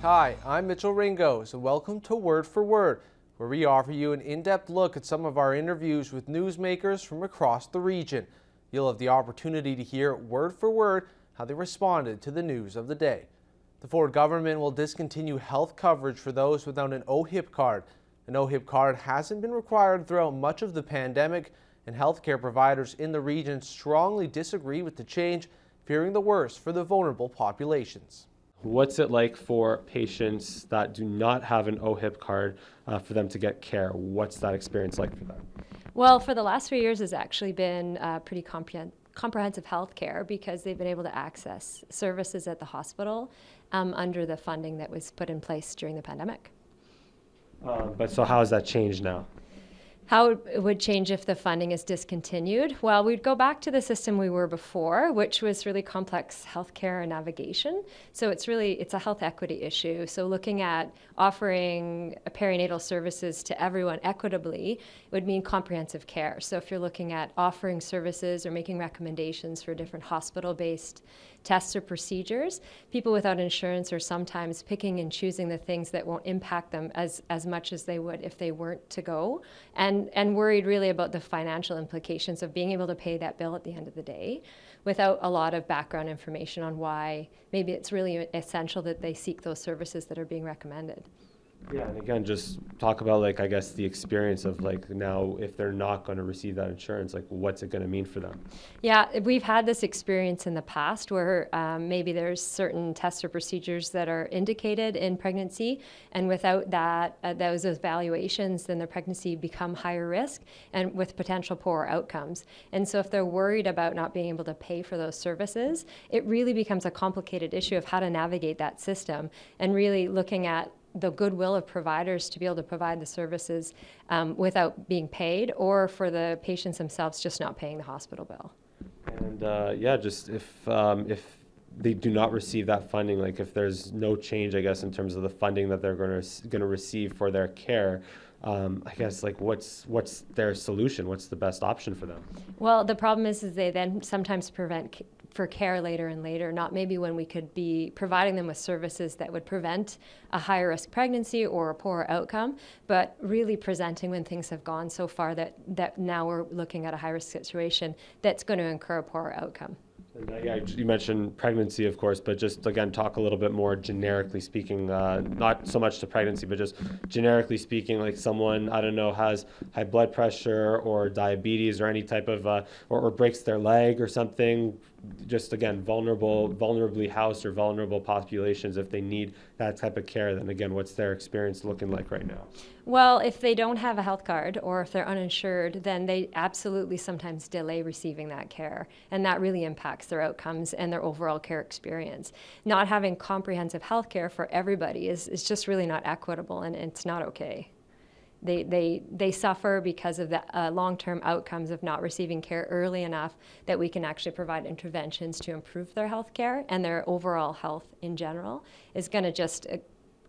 Hi, I'm Mitchell Ringos, and welcome to Word for Word, where we offer you an in-depth look at some of our interviews with newsmakers from across the region. You'll have the opportunity to hear word for word how they responded to the news of the day. The Ford government will discontinue health coverage for those without an OHIP card. An OHIP card hasn't been required throughout much of the pandemic, and healthcare providers in the region strongly disagree with the change, fearing the worst for the vulnerable populations. What's it like for patients that do not have an OHIP card for them to get care? What's that experience like for them? Well, for the last 3 years, it's actually been pretty comprehensive health care because they've been able to access services at the hospital under the funding that was put in place during the pandemic. But so how has that changed now? How it would change if the funding is discontinued? Well, we'd go back to the system we were before, which was really complex healthcare and navigation. So it's a health equity issue. So looking at offering perinatal services to everyone equitably would mean comprehensive care. So if you're looking at offering services or making recommendations for different hospital-based tests or procedures, people without insurance are sometimes picking and choosing the things that won't impact them as much as they would if they weren't to go, and worried really about the financial implications of being able to pay that bill at the end of the day without a lot of background information on why maybe it's really essential that they seek those services that are being recommended. Yeah, and again, just talk about the experience of now if they're not going to receive that insurance, what's it going to mean for them? Yeah, we've had this experience in the past where maybe there's certain tests or procedures that are indicated in pregnancy, and without that, those evaluations, then the pregnancy become higher risk and with potential poorer outcomes. And so if they're worried about not being able to pay for those services, it really becomes a complicated issue of how to navigate that system and really looking at the goodwill of providers to be able to provide the services without being paid, or for the patients themselves just not paying the hospital bill. And just if they do not receive that funding, if there's no change, I guess, in terms of the funding that they're going to receive for their care, what's their solution? What's the best option for them? Well, the problem is they then sometimes prevent for care later and later, not maybe when we could be providing them with services that would prevent a higher risk pregnancy or a poorer outcome, but really presenting when things have gone so far that now we're looking at a high risk situation that's going to incur a poorer outcome. And, you mentioned pregnancy, of course, but just again, talk a little bit more generically speaking, not so much to pregnancy, but just generically speaking, like someone, I don't know, has high blood pressure or diabetes or any type of, or breaks their leg or something, just again, vulnerably housed or vulnerable populations, if they need that type of care, then again, what's their experience looking like right now? Well, if they don't have a health card or if they're uninsured, then they absolutely sometimes delay receiving that care. And that really impacts their outcomes and their overall care experience. Not having comprehensive health care for everybody is just really not equitable, and it's not okay. They suffer because of the long-term outcomes of not receiving care early enough that we can actually provide interventions to improve their health care, and their overall health in general is going to just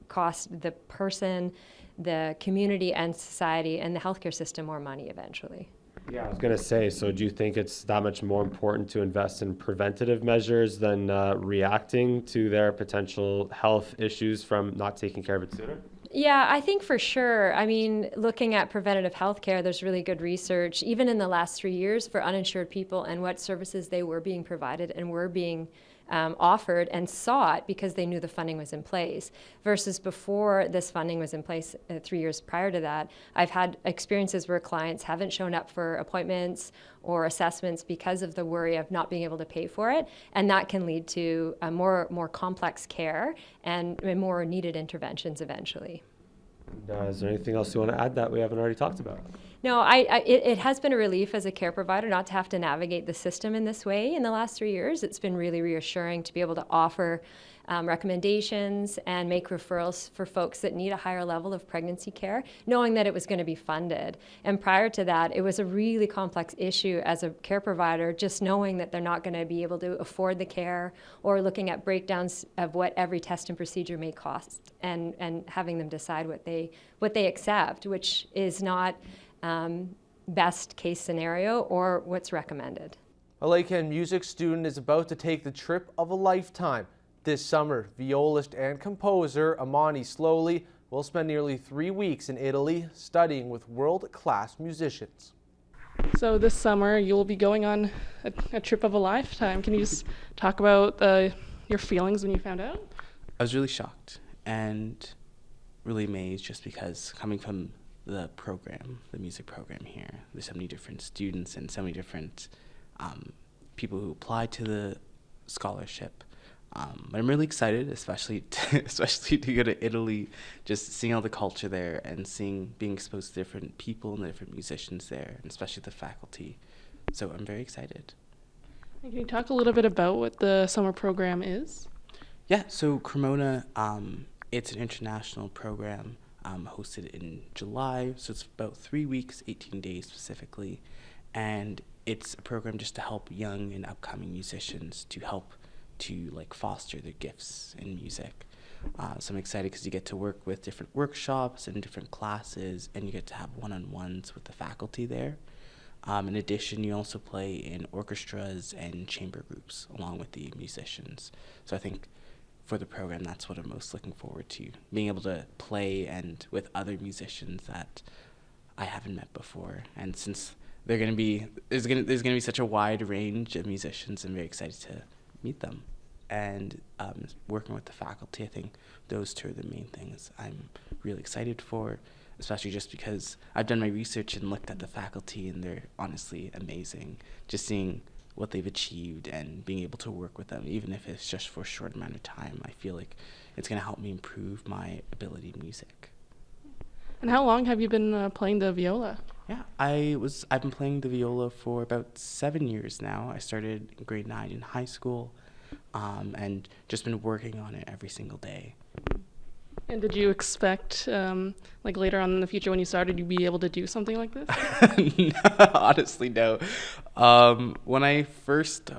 cost the person, the community and society and the healthcare system more money eventually. Yeah, I was going to say, so do you think it's that much more important to invest in preventative measures than reacting to their potential health issues from not taking care of it sooner? Yeah, I think for sure. I mean, looking at preventative health care, there's really good research, even in the last 3 years, for uninsured people and what services they were being provided and were being offered and sought because they knew the funding was in place, versus before this funding was in place 3 years prior to that. I've had experiences where clients haven't shown up for appointments or assessments because of the worry of not being able to pay for it, and that can lead to a more complex care and more needed interventions eventually. Is there anything else you want to add that we haven't already talked about? No, it has been a relief as a care provider not to have to navigate the system in this way in the last 3 years. It's been really reassuring to be able to offer recommendations and make referrals for folks that need a higher level of pregnancy care, knowing that it was going to be funded. And prior to that, it was a really complex issue as a care provider, just knowing that they're not going to be able to afford the care, or looking at breakdowns of what every test and procedure may cost, and having them decide what they accept, which is not best case scenario or what's recommended. A Lakehead music student is about to take the trip of a lifetime. This summer, violist and composer Amani Slowly will spend nearly 3 weeks in Italy studying with world-class musicians. So this summer you'll be going on a trip of a lifetime. Can you just talk about your feelings when you found out? I was really shocked and really amazed just because coming from the program, the music program here, there's so many different students and so many different people who apply to the scholarship. But I'm really excited, especially to go to Italy, just seeing all the culture there and being exposed to different people and the different musicians there, and especially the faculty. So I'm very excited. Can you talk a little bit about what the summer program is? Yeah, so Cremona, it's an international program hosted in July, so it's about 3 weeks, 18 days specifically, and it's a program just to help young and upcoming musicians to help to foster their gifts in music. So I'm excited because you get to work with different workshops and different classes, and you get to have one-on-ones with the faculty there. In addition, you also play in orchestras and chamber groups along with the musicians. So I think for the program, that's what I'm most looking forward to, being able to play and with other musicians that I haven't met before. And since there's gonna be such a wide range of musicians, I'm very excited to meet them. And working with the faculty, I think those two are the main things I'm really excited for, especially just because I've done my research and looked at the faculty, and they're honestly amazing. Just seeing what they've achieved and being able to work with them, even if it's just for a short amount of time, I feel like it's going to help me improve my ability in music. And how long have you been playing the viola? Yeah, I've been playing the viola for about 7 years now. I started in grade 9 in high school, and just been working on it every single day. And did you expect, later on in the future when you started, you'd be able to do something like this? Honestly, no. When I first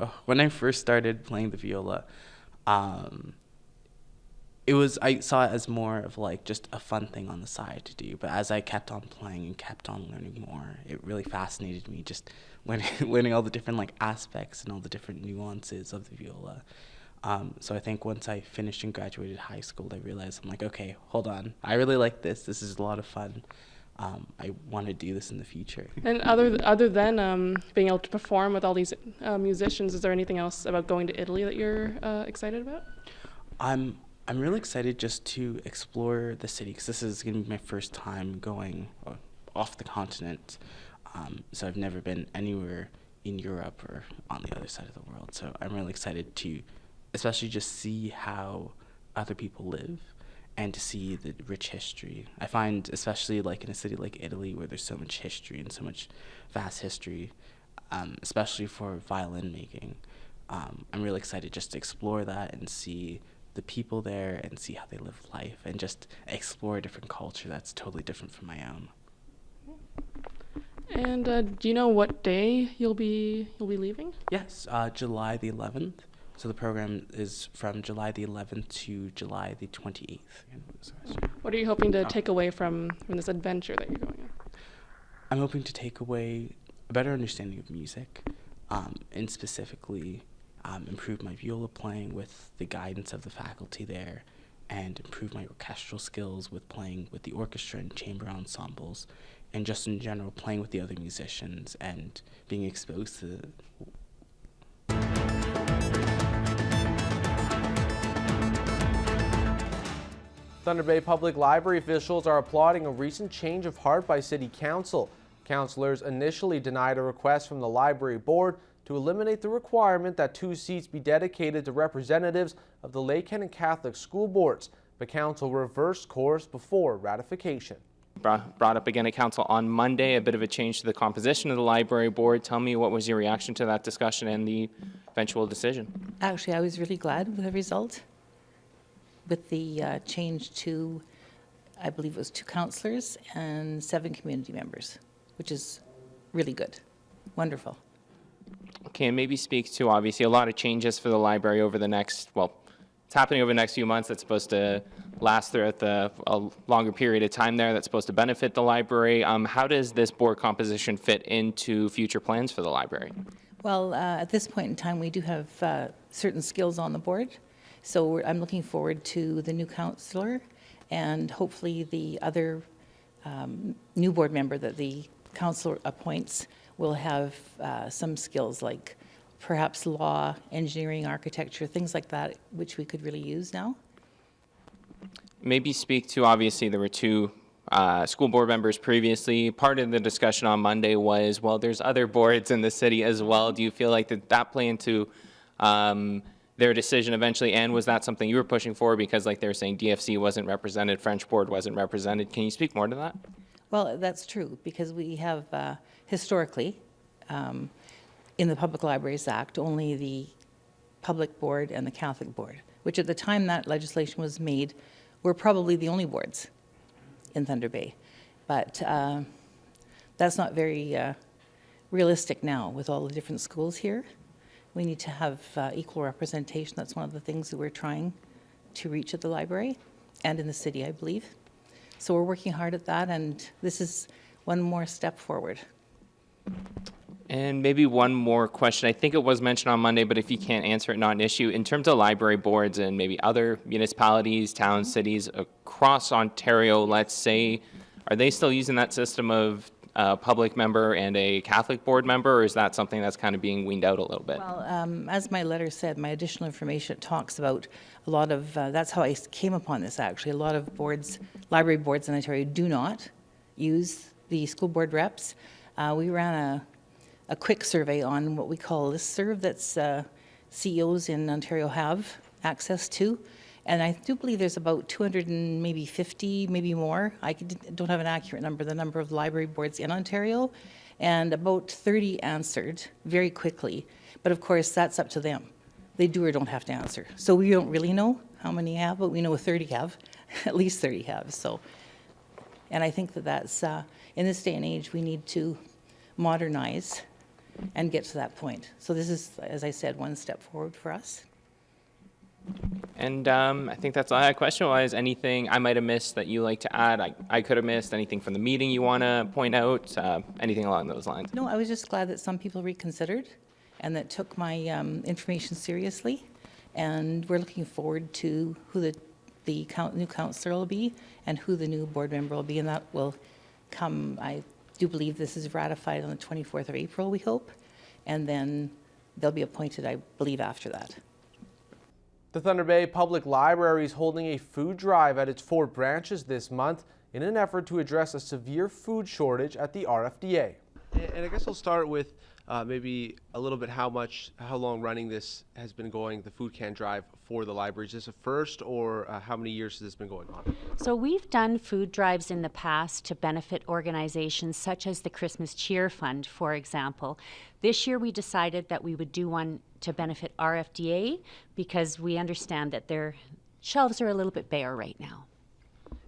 started playing the viola, I saw it as more of just a fun thing on the side to do. But as I kept on playing and kept on learning more, it really fascinated me, just learning all the different aspects and all the different nuances of the viola. So I think once I finished and graduated high school, I realized I'm okay, hold on, I really like this. This is a lot of fun. I want to do this in the future. And other than being able to perform with all these musicians, is there anything else about going to Italy that you're excited about? I'm really excited just to explore the city, because this is going to be my first time going off the continent. So I've never been anywhere in Europe or on the other side of the world. So I'm really excited to especially just see how other people live and to see the rich history. I find, especially in a city like Italy, where there's so much history and so much vast history, especially for violin making, I'm really excited just to explore that and see the people there and see how they live life and just explore a different culture that's totally different from my own. And do you know what day you'll be leaving? Yes, July the 11th. So the program is from July the 11th to July the 28th. What are you hoping to take away from this adventure that you're going on? I'm hoping to take away a better understanding of music, and specifically improve my viola playing with the guidance of the faculty there, and improve my orchestral skills with playing with the orchestra and chamber ensembles, and just in general playing with the other musicians and being exposed to Thunder Bay Public Library officials are applauding a recent change of heart by City Council. Councilors initially denied a request from the library board to eliminate the requirement that 2 seats be dedicated to representatives of the Lake Hennon Catholic school boards, but council reversed course before ratification. Brought up again at council on Monday, a bit of a change to the composition of the library board. Tell me, what was your reaction to that discussion and the eventual decision? Actually, I was really glad with the result, with the change to, I believe it was 2 councillors and 7 community members, which is really good. Wonderful. Okay, and maybe speak to, obviously, a lot of changes for the library over the next, it's happening over the next few months. That's supposed to last throughout a longer period of time there. That's supposed to benefit the library. How does this board composition fit into future plans for the library? Well, at this point in time, we do have certain skills on the board. So I'm looking forward to the new councillor and hopefully the other new board member that the council appoints will have some skills like perhaps law, engineering, architecture, things like that, which we could really use now. Maybe speak to, obviously, there were two school board members previously. Part of the discussion on Monday was, well, there's other boards in the city as well. Do you feel like that play into their decision eventually, and was that something you were pushing for? Because like they were saying, DFC wasn't represented, French board wasn't represented. Can you speak more to that? Well, that's true, because we have historically, in the Public Libraries Act, only the Public Board and the Catholic Board, which at the time that legislation was made, were probably the only boards in Thunder Bay. But that's not very realistic now with all the different schools here. We need to have equal representation. That's one of the things that we're trying to reach at the library and in the city, I believe. So we're working hard at that, and this is one more step forward. And maybe one more question. I think it was mentioned on Monday, but if you can't answer it, not an issue. In terms of library boards and maybe other municipalities, towns, cities across Ontario, let's say, are they still using that system of public member and a Catholic board member, or is that something that's kind of being weaned out a little bit? Well, as my letter said, my additional information talks about a lot of, that's how I came upon this actually, a lot of boards, library boards in Ontario do not use the school board reps. We ran a quick survey on what we call a listserv that's CEOs in Ontario have access to. And I do believe there's about 250, maybe more. I don't have an accurate number, the number of library boards in Ontario. And about 30 answered very quickly. But of course, that's up to them. They do or don't have to answer. So we don't really know how many have, but we know 30 have, at least 30 have. So, and I think that that's, in this day and age, we need to modernize and get to that point. So this is, as I said, one step forward for us. And I think that's all I had question-wise. Anything I might have missed that you like to add? I could have missed anything from the meeting you want to point out? Anything along those lines? No, I was just glad that some people reconsidered and that took my information seriously. And we're looking forward to who the new councillor will be and who the new board member will be. And that will come, I do believe this is ratified on the 24th of April, we hope. And then they'll be appointed, I believe, after that. The Thunder Bay Public Library is holding a food drive at its 4 branches this month in an effort to address a severe food shortage at the RFDA. And I guess I'll start with maybe a little bit how long running this has been going, the food can drive for the library. Is this a first, or how many years has this been going on? So we've done food drives in the past to benefit organizations such as the Christmas Cheer Fund, for example. This year we decided that we would do one to benefit RFDA because we understand that their shelves are a little bit bare right now.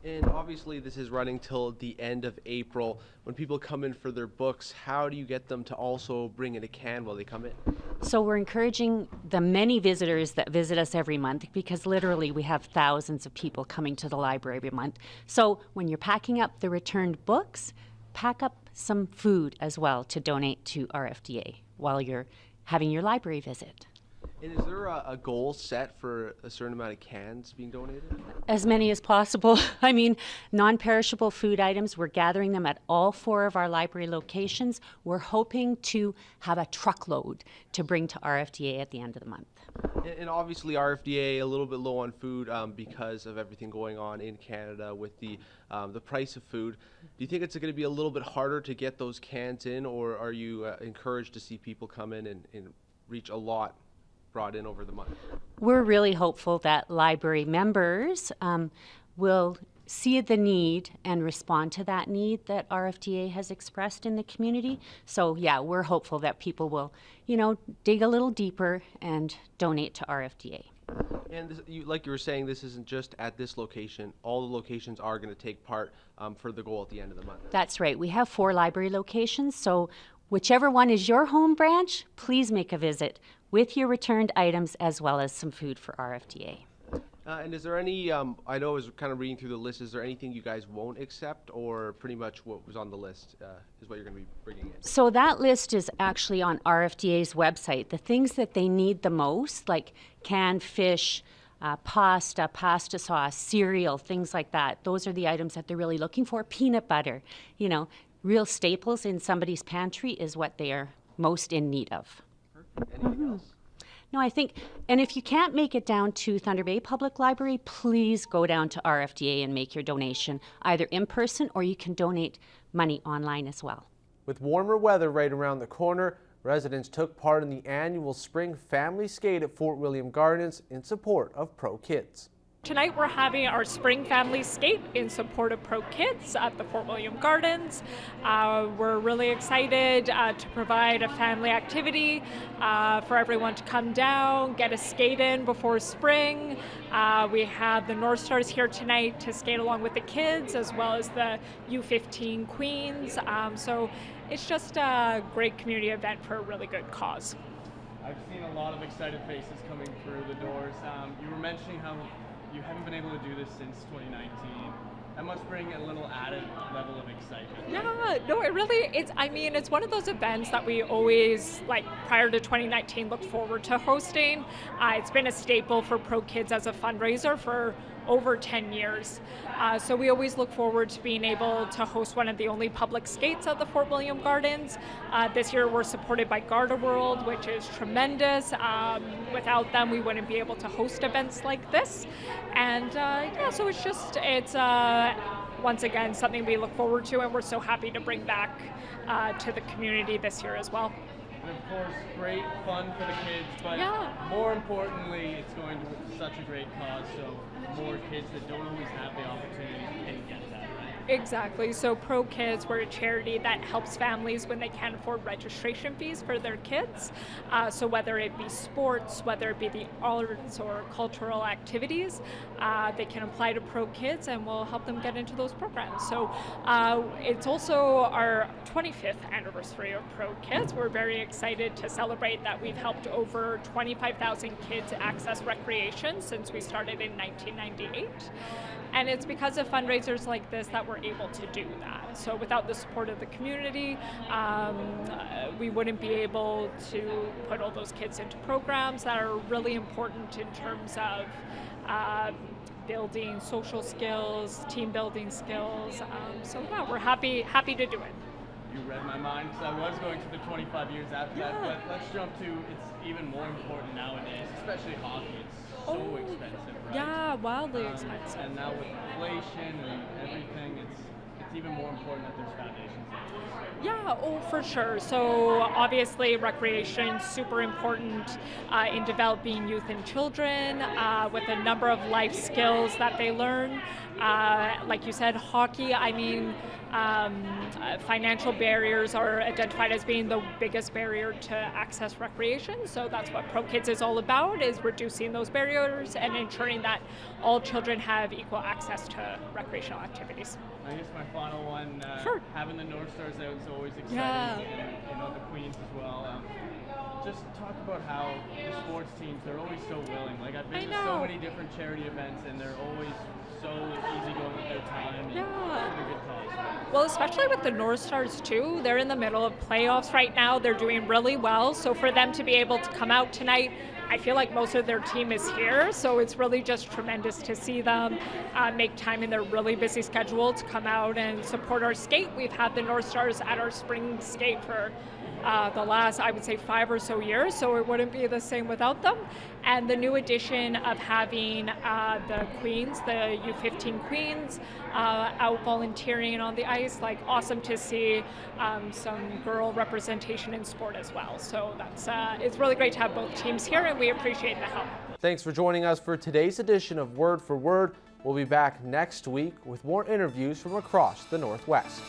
And obviously this is running till the end of April. When people come in for their books, how do you get them to also bring in a can while they come in? So we're encouraging the many visitors that visit us every month, because literally we have thousands of people coming to the library every month. So when you're packing up the returned books, pack up some food as well to donate to RFDA while you're having your library visit. And is there a goal set for a certain amount of cans being donated? As many as possible. I mean, non-perishable food items, we're gathering them at all 4 of our library locations. We're hoping to have a truckload to bring to RFDA at the end of the month. And obviously RFDA a little bit low on food because of everything going on in Canada with the price of food. Do you think it's going to be a little bit harder to get those cans in, or are you encouraged to see people come in and reach a lot brought in over the month? We're really hopeful that library members will see the need and respond to that need that RFDA has expressed in the community. So yeah, we're hopeful that people will, dig a little deeper and donate to RFDA. And this, like you were saying, this isn't just at this location. All the locations are going to take part for the goal at the end of the month. That's right. We have 4 library locations, so whichever one is your home branch, please make a visit with your returned items as well as some food for RFDA. And is there any, I know I was kind of reading through the list, is there anything you guys won't accept, or pretty much what was on the list is what you're going to be bringing in? So that list is actually on RFDA's website. The things that they need the most, like canned fish, pasta, pasta sauce, cereal, things like that. Those are the items that they're really looking for. Peanut butter, you know, real staples in somebody's pantry is what they are most in need of. Anything else? No, I think, and if you can't make it down to Thunder Bay Public Library, please go down to RFDA and make your donation, either in person or you can donate money online as well. With warmer weather right around the corner, residents took part in the annual Spring Family Skate at Fort William Gardens in support of Pro Kids. Tonight we're having our Spring Family Skate in support of Pro Kids at the Fort William Gardens. We're really excited to provide a family activity for everyone to come down, get a skate in before spring. We have the North Stars here tonight to skate along with the kids, as well as the U15 Queens. So it's just a great community event for a really good cause. I've seen a lot of excited faces coming through the doors. You were mentioning how you haven't been able to do this since 2019. That must bring a little added level of excitement. Yeah, no, it's one of those events that we always, like prior to 2019, looked forward to hosting. It's been a staple for Pro Kids as a fundraiser for over 10 years. So we always look forward to being able to host one of the only public skates at the Fort William Gardens. This year we're supported by Garda World, which is tremendous. Without them, we wouldn't be able to host events like this. And so it's once again something we look forward to, and we're so happy to bring back to the community this year as well. And of course, great fun for the kids, but more importantly, it's going to such a great cause, so more kids that don't always have the opportunity can get that, right? Exactly. So Pro Kids, we're a charity that helps families when they can't afford registration fees for their kids. So whether it be sports, whether it be the arts or cultural activities, they can apply to Pro Kids and we'll help them get into those programs. So it's also our 25th anniversary of Pro Kids. We're very excited to celebrate that we've helped over 25,000 kids access recreation since we started in 1998. And it's because of fundraisers like this that we're able to do that. So without the support of the community, we wouldn't be able to put all those kids into programs that are really important in terms of building social skills, team building skills. We're happy to do it. You read my mind, because I was going to the 25 years after that, but let's jump to, it's even more important nowadays, especially hockey. It's so expensive, right? Yeah, wildly expensive. And now with inflation and everything, it's even more important that there's foundations in place. Yeah, for sure. So obviously recreation super important in developing youth and children with a number of life skills that they learn. Like you said, hockey, financial barriers are identified as being the biggest barrier to access recreation. So that's what Pro Kids is all about, is reducing those barriers and ensuring that all children have equal access to recreational activities. I guess my final one, sure. Having the North Stars out is always exciting, and the Queens as well. Just talk about how the sports teams, they're always so willing. Like I've been to so many different charity events and they're always so easygoing with their time. And it's a good cause. Well, especially with the North Stars too, they're in the middle of playoffs right now. They're doing really well. So for them to be able to come out tonight, I feel like most of their team is here. So it's really just tremendous to see them make time in their really busy schedule to come out and support our skate. We've had the North Stars at our spring skate for the last, I would say, 5 or so years, so it wouldn't be the same without them. And the new addition of having the Queens, the U15 Queens, out volunteering on the ice, like awesome to see some girl representation in sport as well. So that's it's really great to have both teams here, and we appreciate the help. Thanks for joining us for today's edition of Word for Word. We'll be back next week with more interviews from across the Northwest.